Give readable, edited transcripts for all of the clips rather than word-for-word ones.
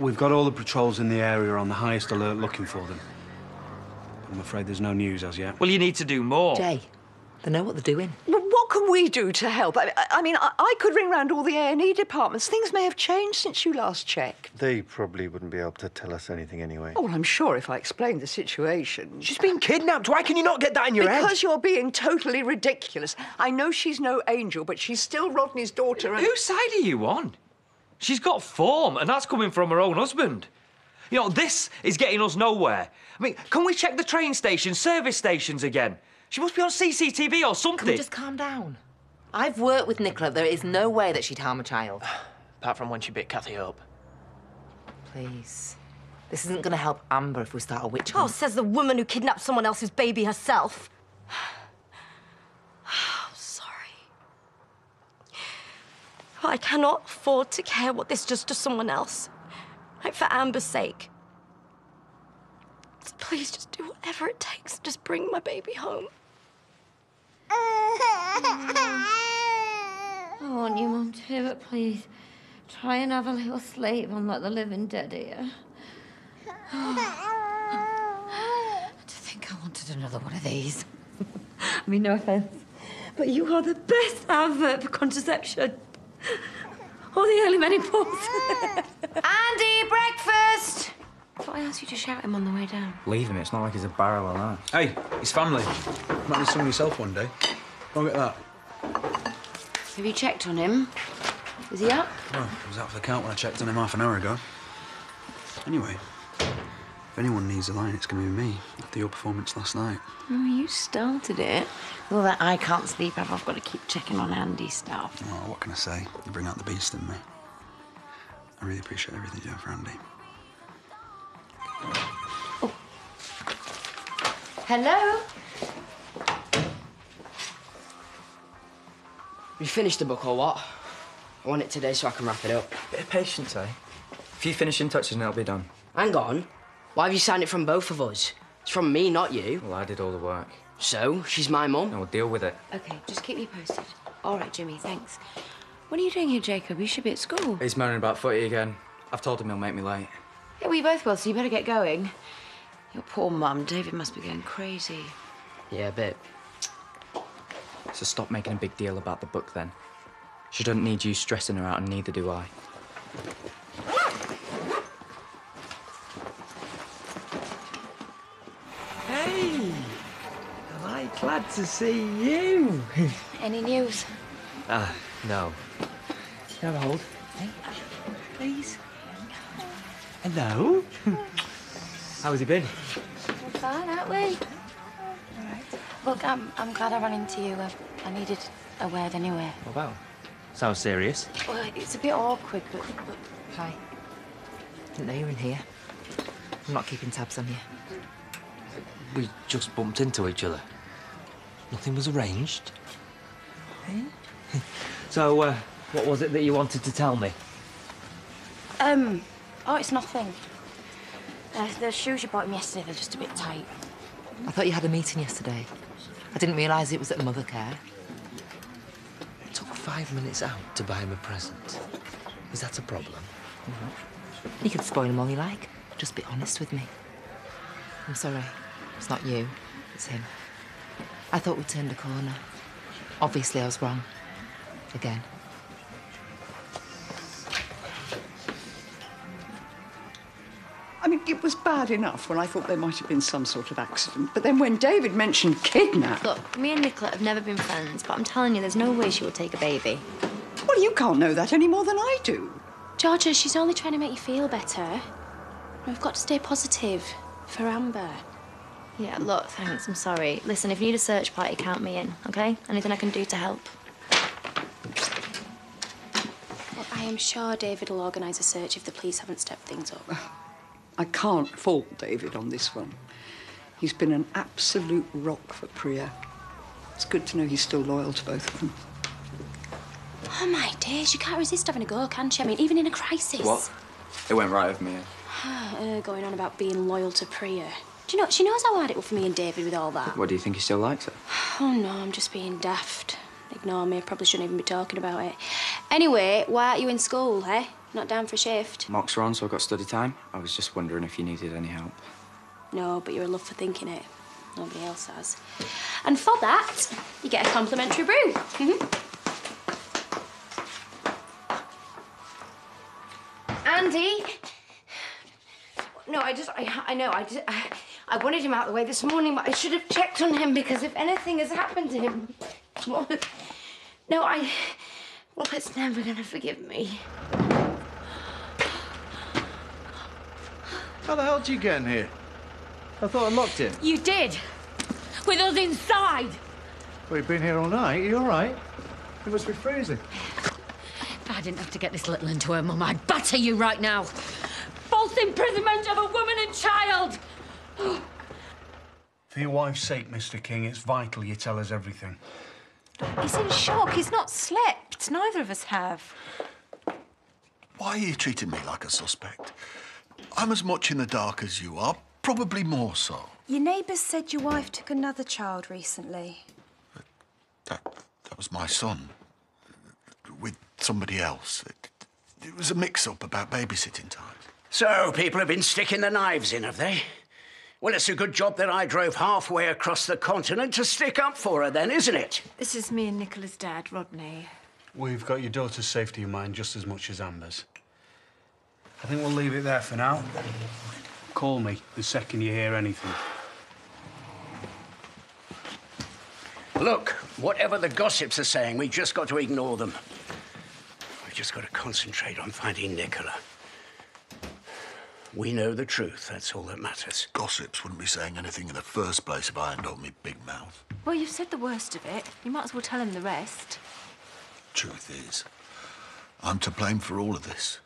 We've got all the patrols in the area on the highest alert looking for them. I'm afraid there's no news as yet. Well, you need to do more. Jay, they know what they're doing. Well, what can we do to help? I could ring round all the A&E departments. Things may have changed since you last checked. They probably wouldn't be able to tell us anything anyway. Oh, well, I'm sure if I explained the situation... She's been kidnapped. Why can you not get that in your head? Because you're being totally ridiculous. I know she's no angel, but she's still Rodney's daughter and... Whose side are you on? She's got form, and that's coming from her own husband. You know, this is getting us nowhere. I mean, can we check the train stations, service stations again? She must be on CCTV or something. Can we just calm down? I've worked with Nicola. There is no way that she'd harm a child. Apart from when she bit Kathy up. Please. This isn't going to help Amber if we start a witch Oh, hunt. says the woman who kidnapped someone else's baby herself. I'm sorry. I cannot afford to care what this does to someone else. Like, for Amber's sake. So please just do whatever it takes. Just bring my baby home. I want you, Mum, too, but please try and have a little sleep and let the living dead here. I think I wanted another one of these. I mean, no offence, but you are the best advert for contraception. Or the early menopause. Andy, breakfast! I thought I asked you to shout him on the way down. Leave him, it's not like he's a barrel of that. Hey, his family. Might need some yourself one day. Go and get that. Have you checked on him? Is he up? Oh, he was out for the count when I checked on him half an hour ago. Anyway, if anyone needs a line, it's going to be me after your performance last night. Oh, you started it. Well, that I can't sleep, I've got to keep checking on Andy's stuff. Oh, what can I say? You bring out the beast in me. I really appreciate everything you do for Andy. Oh. Hello? You finished the book or what? I want it today so I can wrap it up. Bit of patience, eh? A few finishing touches and it'll be done. Hang on. Why have you signed it from both of us? It's from me, not you. Well, I did all the work. So, she's my mum. And we'll deal with it. OK, just keep me posted. All right, Jimmy, thanks. What are you doing here, Jacob? You should be at school. He's moaning about footy again. I've told him he'll make me late. Yeah, we both will, so you better get going. Your poor mum. David must be going crazy. Yeah, a bit. So stop making a big deal about the book, then. She doesn't need you stressing her out, and neither do I. Hey! Am I glad to see you? Any news? No. Can I have a hold? Hey, please. Hello? How has it been? We're fine, aren't we? All right. Look, I'm glad I ran into you. I needed a word anyway. What about? Sounds serious. Well, it's a bit awkward, but... Hi. Didn't know you were in here. I'm not keeping tabs on you. We just bumped into each other. Nothing was arranged. So, what was it that you wanted to tell me? Oh, it's nothing. The shoes you bought me yesterday, they're just a bit tight. I thought you had a meeting yesterday. I didn't realise it was at Mothercare. It took 5 minutes out to buy him a present. Is that a problem? You can spoil him all you like. Just be honest with me. I'm sorry. It's not you. It's him. I thought we'd turned a corner. Obviously, I was wrong. Again. I mean, it was bad enough when I thought there might have been some sort of accident. But then when David mentioned kidnap... Look, me and Nicola have never been friends, but I'm telling you, there's no way she would take a baby. Well, you can't know that any more than I do. Georgia, she's only trying to make you feel better. We've got to stay positive for Amber. Yeah, look, thanks, I'm sorry. Listen, if you need a search party, count me in, OK? Anything I can do to help. Well, I am sure David will organise a search if the police haven't stepped things up. I can't fault David on this one. He's been an absolute rock for Priya. It's good to know he's still loyal to both of them. Oh, my days, you can't resist having a go, can you? I mean, even in a crisis. What? It went right over me. Going on about being loyal to Priya. Do you know, she knows how hard it was for me and David with all that. What, do you think he still likes her? Oh, no, I'm just being daft. Ignore me, I probably shouldn't even be talking about it. Anyway, why aren't you in school, eh? Not down for a shift? Mocks are on, so I've got study time. I was just wondering if you needed any help. No, but you're a love for thinking it. Nobody else has. And for that, you get a complimentary brew. Andy! No, I know, I wanted him out of the way this morning, but I should have checked on him because if anything has happened to him... Robbert's never gonna forgive me. How the hell did you get in here? I thought I locked it. You did! With us inside! We've been here all night. Are you all right? It must be freezing. If I didn't have to get this little into her mum, I'd batter you right now. False imprisonment of a woman and child! For your wife's sake, Mr. King, it's vital you tell us everything. He's in shock. He's not slept. Neither of us have. Why are you treating me like a suspect? I'm as much in the dark as you are, probably more so. Your neighbours said your wife took another child recently. That was my son. With somebody else. It was a mix-up about babysitting time. So, people have been sticking the knives in, have they? Well, it's a good job that I drove halfway across the continent to stick up for her then, isn't it? This is me and Nicola's dad, Rodney. We've got your daughter's safety in mind just as much as Amber's. I think we'll leave it there for now. Call me the second you hear anything. Look, whatever the gossips are saying, we've just got to ignore them. We've just got to concentrate on finding Nicola. We know the truth, that's all that matters. Gossips wouldn't be saying anything in the first place if I hadn't opened my big mouth. Well, you've said the worst of it. You might as well tell him the rest. Truth is, I'm to blame for all of this.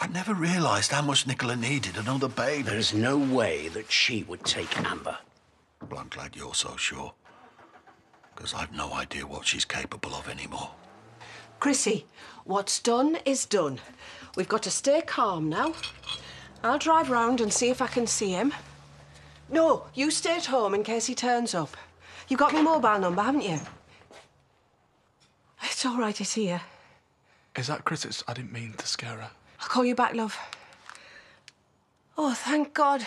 I never realised how much Nicola needed another baby. There's no way that she would take Amber. Well, I'm glad you're so sure. Because I've no idea what she's capable of anymore. Chrissy, what's done is done. We've got to stay calm now. I'll drive round and see if I can see him. No, you stay at home in case he turns up. You've got my mobile number, haven't you? It's all right, it's here. Is that Chris? I didn't mean to scare her. I'll call you back, love. Oh, thank God.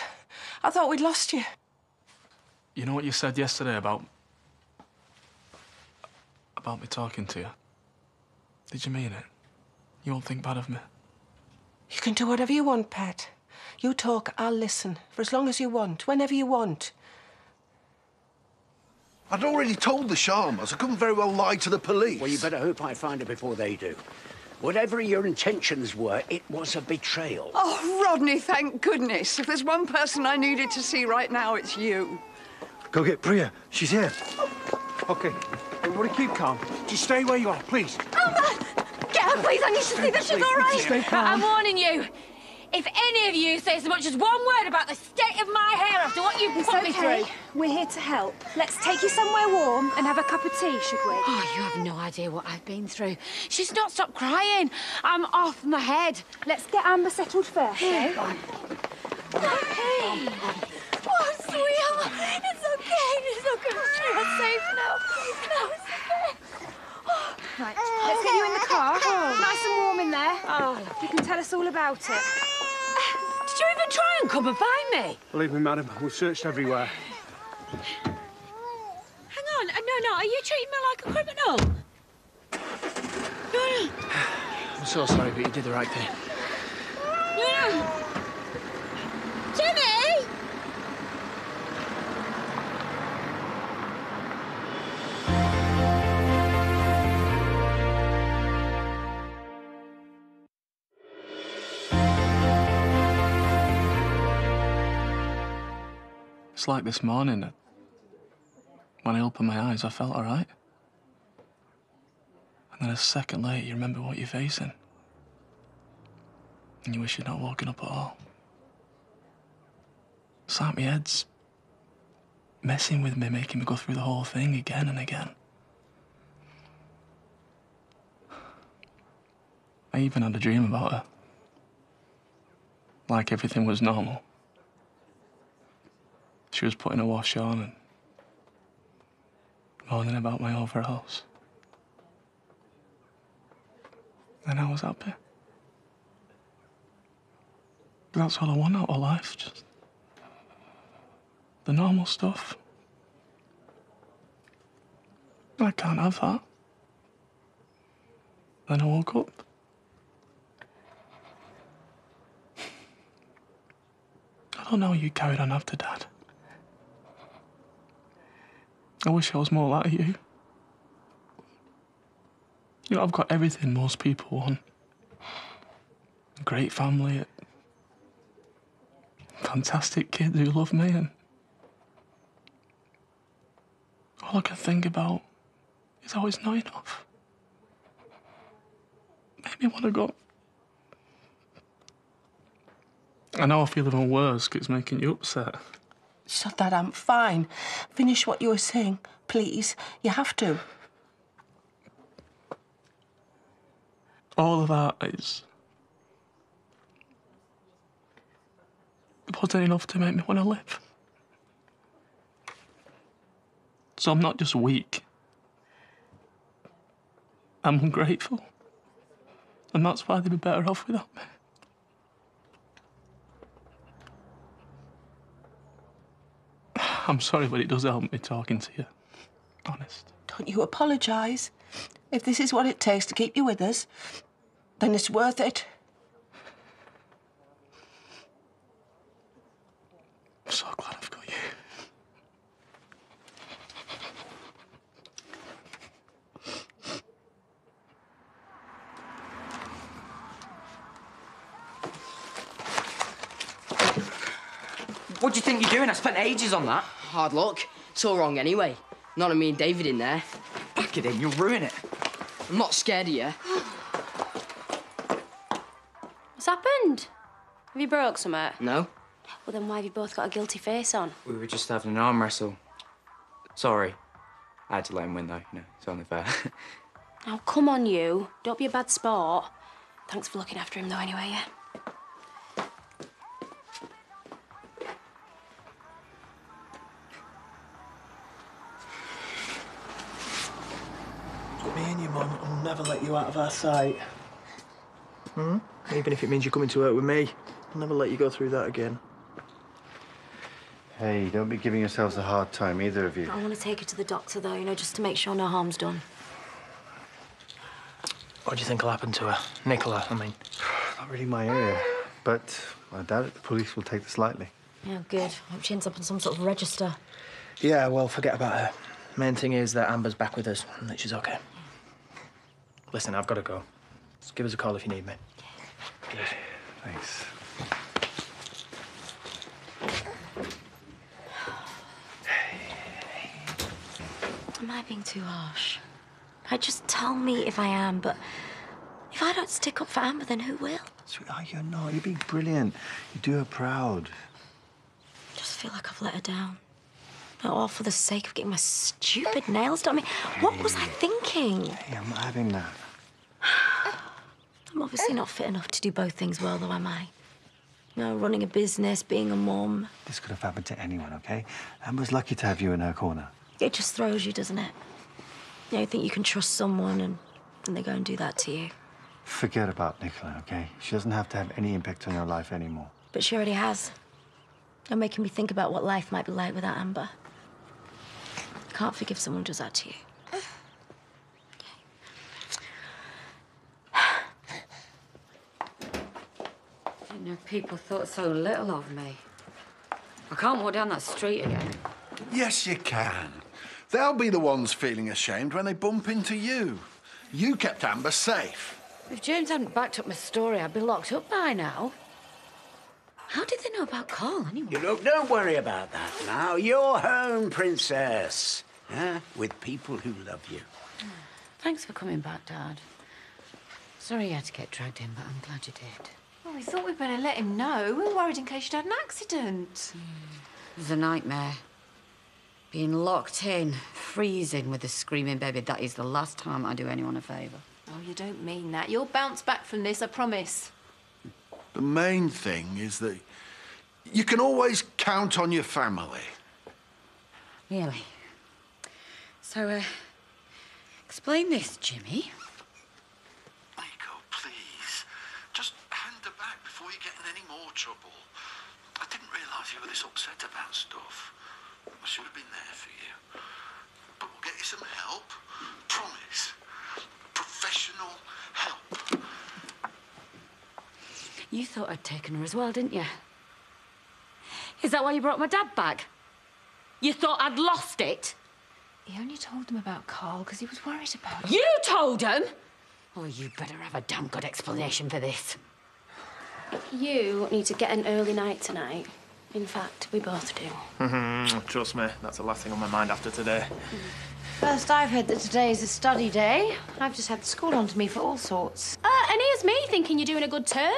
I thought we'd lost you. You know what you said yesterday about me talking to you? Did you mean it? You won't think bad of me? You can do whatever you want, Pet. You talk, I'll listen. For as long as you want, whenever you want. I'd already told the Sharmas. I couldn't very well lie to the police. Well, you better hope I find her before they do. Whatever your intentions were, it was a betrayal. Oh, Rodney, thank goodness. If there's one person I needed to see right now, it's you. Go get Priya. She's here. OK. Everybody keep calm. Just stay where you are, please. Alma! Get her, please. I need to see that she's all right. Stay calm. I'm warning you. If any of you say so much as one word about the state of my hair after what you've put me through... We're here to help. Let's take you somewhere warm and have a cup of tea, should we? Oh, you have no idea what I've been through. She's not stopped crying. I'm off my head. Let's get Amber settled first, eh? Okay. Oh, sweetheart. It's okay. It's okay. She's safe now. No, it's okay. Right, let's get you in the car. Nice and warm in there. Oh, you can tell us all about it. Did you even try and come and find me? Believe me, madam, we've searched everywhere. Hang on. No. Are you treating me like a criminal? No. I'm so sorry, but you did the right thing. No. Jimmy! It's like this morning. When I opened my eyes, I felt all right. And then a second later, you remember what you're facing. And you wish you'd not woken up at all. It's like my head's messing with me, making me go through the whole thing again and again. I even had a dream about her. Like everything was normal. She was putting a wash on and moaning about my overalls. then I was happy. But that's all I want out of life, just the normal stuff. I can't have that. Then I woke up. I don't know how you carried on after Dad. I wish I was more like you. You know, I've got everything most people want. A great family, fantastic kids who love me, and all I can think about is always not enough. Made me want to go. I know I feel even worse because it's making you upset. So, Dad, I'm fine. Finish what you were saying, please. You have to. All of that wasn't enough to make me want to live. So I'm not just weak. I'm ungrateful. And that's why they'd be better off without me. I'm sorry, but it does help me talking to you. Honest. Don't you apologise. If this is what it takes to keep you with us, then it's worth it. I'm so glad I've got you. What do you think you're doing? I spent ages on that. Hard luck. It's all wrong anyway. Not of me and David in there. Back it in, you'll ruin it. I'm not scared of you. What's happened? Have you broke something? No. Well, then why have you both got a guilty face on? We were just having an arm wrestle. Sorry. I had to let him win, though. You know, it's only fair. Oh, come on, you. Don't be a bad sport. Thanks for looking after him, though, anyway, yeah? Me and your mum will never let you out of our sight. Even if it means you're coming to work with me, I'll never let you go through that again. Hey, don't be giving yourselves a hard time, either of you. I want to take her to the doctor, though, you know, just to make sure no harm's done. What do you think will happen to her? Nicola, I mean. Not really my area, but I doubt it. The police will take this lightly. Yeah, good. Hope she ends up on some sort of register. Yeah, well, forget about her. Main thing is that Amber's back with us and that she's okay. Listen, I've got to go. Just give us a call if you need me. Cheers. Thanks. Am I being too harsh? Like, just tell me if I am, but if I don't stick up for Amber, then who will? Sweetheart, you're not. You're being brilliant. You do her proud. I just feel like I've let her down. All for the sake of getting my stupid nails done. I mean, what was I thinking? Hey, I'm not having that. I'm obviously not fit enough to do both things well, though, am I? You know, running a business, being a mum. This could have happened to anyone, okay? Amber's lucky to have you in her corner. It just throws you, doesn't it? You know, you think you can trust someone and they go and do that to you. Forget about Nicola, okay? She doesn't have to have any impact on your life anymore. But she already has. You're making me think about what life might be like without Amber. I can't forgive someone who does that to you. I didn't know people thought so little of me. I can't walk down that street again. Yes, you can. They'll be the ones feeling ashamed when they bump into you. You kept Amber safe. If James hadn't backed up my story, I'd be locked up by now. How did they know about Carl, anyway? You look, don't worry about that now. You're home, Princess. With people who love you. Thanks for coming back, Dad. Sorry you had to get dragged in, but I'm glad you did. Well, we thought we'd better let him know. We were worried in case you'd had an accident. It was a nightmare. Being locked in, freezing with a screaming baby, that is the last time I do anyone a favour. Oh, you don't mean that. You'll bounce back from this, I promise. The main thing is that you can always count on your family. Really? So, explain this, Jimmy. Nico, before you get in any more trouble. I didn't realise you were this upset about stuff. I should have been there for you. But we'll get you some help. Promise. Professional help. You thought I'd taken her as well, didn't you? Is that why you brought my dad back? You thought I'd lost it? He only told them about Carl because he was worried about You told him? Oh, you better have a damn good explanation for this. You need to get an early night tonight. In fact, we both do. Trust me, that's the last thing on my mind after today. First I've heard that today is a study day. I've just had the school onto me for all sorts. And here's me thinking you're doing a good turn.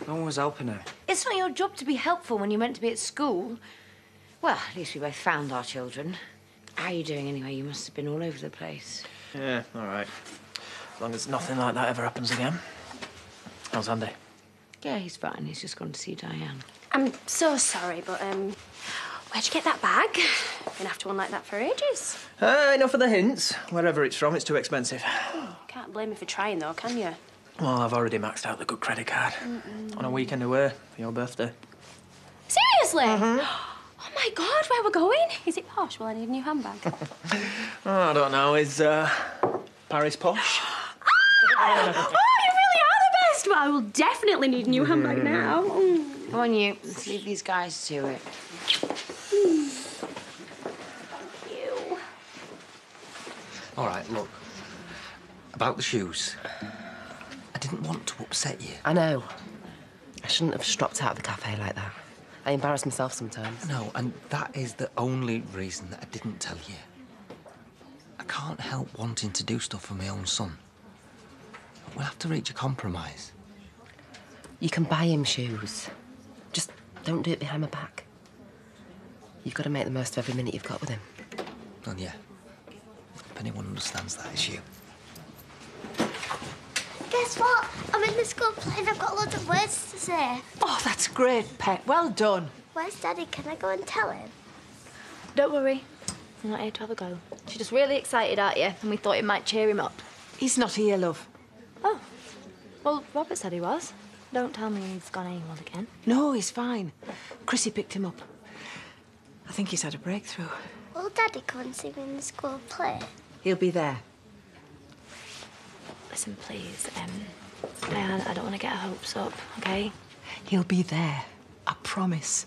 No one was helping her. It's not your job to be helpful when you're meant to be at school. Well, at least we both found our children. How are you doing anyway? You must have been all over the place. Yeah, all right. As long as nothing like that ever happens again. How's Andy? Yeah, he's fine. He's just gone to see Diane. I'm so sorry, but, where'd you get that bag? Been after one like that for ages. Enough of the hints. Wherever it's from, it's too expensive. Can't blame me for trying, though, can you? Well, I've already maxed out the good credit card. On a weekend away for your birthday. Seriously? Oh, my God, where we're going? Is it posh? Will I need a new handbag? I don't know. Is Paris posh? Oh, you really are the best! Well, I will definitely need a new handbag now. Come on, you. Let's leave these guys to it. You. All right, look. About the shoes. I didn't want to upset you. I know. I shouldn't have stropped out of the cafe like that. I embarrass myself sometimes. No, and that is the only reason that I didn't tell you. I can't help wanting to do stuff for my own son. We'll have to reach a compromise. You can buy him shoes. Just don't do it behind my back. You've got to make the most of every minute you've got with him. And yeah, if anyone understands that, it's you. Guess what? I'm in the school play and I've got loads of words to say. Oh, that's great, Pet. Well done. Where's Daddy? Can I go and tell him? Don't worry. I'm not here to have a go. She's just really excited, aren't you? And we thought it might cheer him up. He's not here, love. Oh. Well, Robert said he was. Don't tell me he's gone AWOL again. No, he's fine. Chrissy picked him up. I think he's had a breakthrough. Will Daddy come and see me in the school play? He'll be there. Listen, please, Diane, I don't want to get her hopes up, OK? He'll be there. I promise.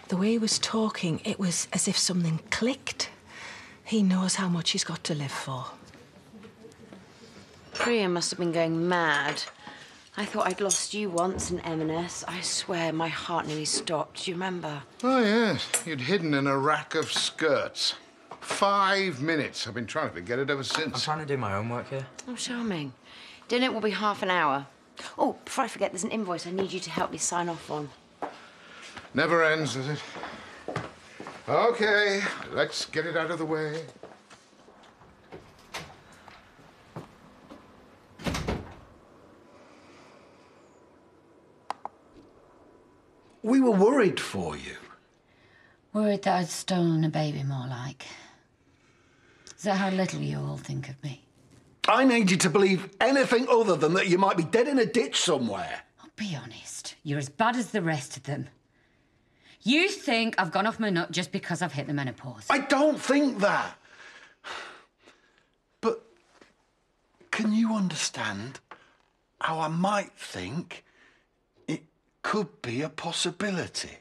The way he was talking, it was as if something clicked. He knows how much he's got to live for. Priya must have been going mad. I thought I'd lost you once in M&S. I swear my heart nearly stopped. Do you remember? Oh, yes. You'd hidden in a rack of skirts. 5 minutes. I've been trying to forget it ever since. I'm trying to do my homework here. Oh, charming. Dinner will be half an hour. Oh, before I forget, there's an invoice I need you to help me sign off on. Never ends, does it? OK, let's get it out of the way. We were worried for you. Worried that I'd stolen a baby, more like. Is that how little you all think of me? I need you to believe anything other than that you might be dead in a ditch somewhere. Oh, be honest. You're as bad as the rest of them. You think I've gone off my nut just because I've hit the menopause. I don't think that. But can you understand how I might think it could be a possibility?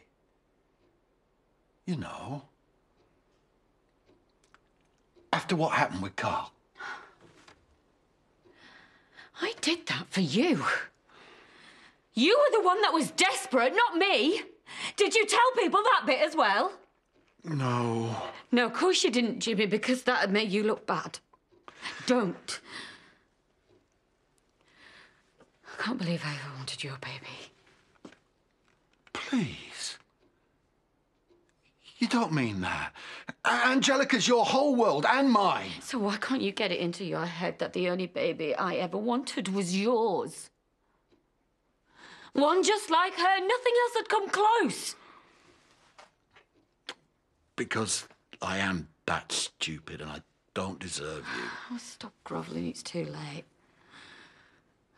You know, after what happened with Carl. I did that for you. You were the one that was desperate, not me. Did you tell people that bit as well? No. No, of course you didn't, Jimmy, because that'd make you look bad. Don't. I can't believe I ever wanted your baby. Please. You don't mean that. Angelica's your whole world and mine. So why can't you get it into your head that the only baby I ever wanted was yours? One just like her, nothing else had come close. Because I am that stupid and I don't deserve you. Oh, stop grovelling, it's too late.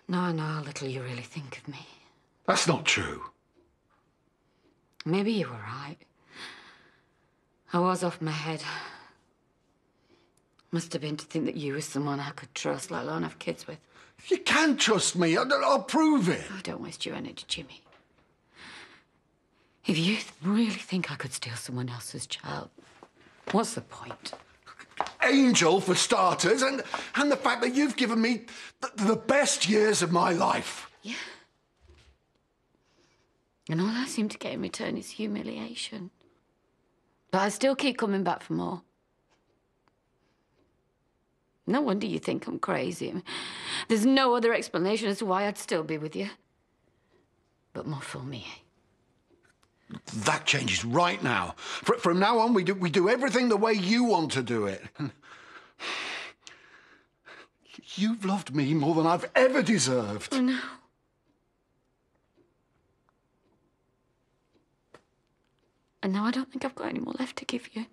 Now I know how little you really think of me. That's not true. Maybe you were right. I was off my head. Must have been to think that you were someone I could trust, let alone have kids with. You can trust me. I'll prove it. Oh, don't waste your energy, Jimmy. If you really think I could steal someone else's child, what's the point? Angel, for starters, and the fact that you've given me the best years of my life. Yeah. And all I seem to get in return is humiliation. But I still keep coming back for more. No wonder you think I'm crazy. There's no other explanation as to why I'd still be with you. But more for me, eh? That changes right now. From now on, we do everything the way you want to do it. You've loved me more than I've ever deserved. I know. And now I don't think I've got any more left to give you.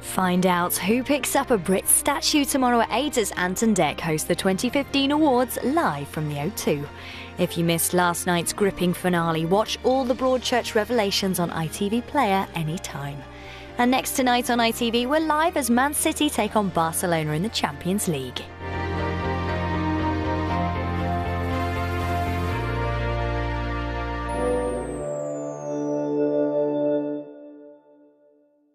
Find out who picks up a Brit statue tomorrow at 8 as Anton Deck hosts the 2015 awards live from the O2. If you missed last night's gripping finale, watch all the Broadchurch revelations on ITV Player anytime. And next tonight on ITV, we're live as Man City take on Barcelona in the Champions League.